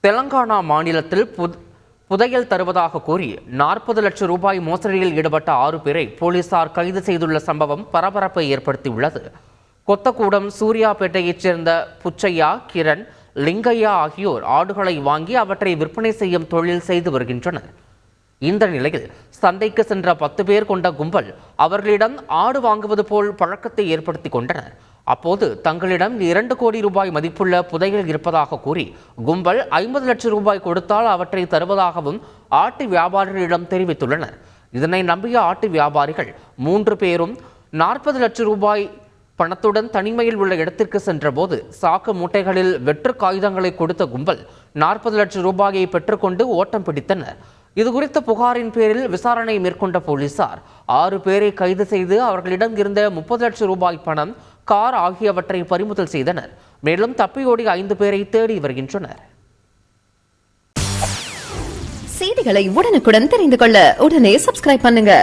தெலங்கானா மாநிலத்தில் புதையல் தருவதாக கூறி 40 லட்சம் ரூபாய் மோசடியில் ஈடுபட்ட 6 பேரை போலீசார் கைது செய்துள்ள சம்பவம் பரபரப்பை ஏற்படுத்தியுள்ளது. கொத்தக்கூடம் சூர்யாபேட்டையைச் சேர்ந்த புச்சையா, கிரண், லிங்கையா ஆகியோர் ஆடுகளை வாங்கி அவற்றை விற்பனை செய்யும் தொழில் செய்து வருகின்றனர். இந்த நிலையில் சந்தைக்கு சென்ற 10 பேர் கொண்ட கும்பல் அவர்களிடம் ஆடு வாங்குவது போல் பழக்கத்தை ஏற்படுத்தி கொண்டனர். அப்போது தங்களிடம் 2 கோடி ரூபாய் மதிப்புள்ள புதையல் இருப்பதாக கூறி கும்பல் 50 லட்சம் ரூபாய் கொடுத்தால் அவற்றை தருவதாகவும் ஆட்டு வியாபாரிகளிடம் தெரிவித்துள்ளனர். இதனை நம்பிய ஆட்டு வியாபாரிகள் 3 பேரும் 40 லட்சம் ரூபாய் பணத்துடன் தனிமையில் உள்ள இடத்திற்கு சென்றபோது சாக்கு மூட்டைகளில் வெற்று காகிதங்களை கொடுத்த கும்பல் 40 லட்சம் ரூபாயை பெற்றுக்கொண்டு ஓட்டம் பிடித்தனர். இதுகுறித்த புகாரின் பேரில் விசாரணை மேற்கொண்ட போலீசார் 6 பேரை கைது செய்து அவர்களிடம் இருந்த 30 லட்சம் ரூபாய் பணம், கார் ஆகியவற்றை பறிமுதல் செய்தனர். மேலும் தப்பியோடி 5 பேரை தேடி வருகின்றனர். செய்திகளை உடனுக்குடன் தெரிந்து கொள்ள உடனே சப்ஸ்கிரைப் பண்ணுங்க.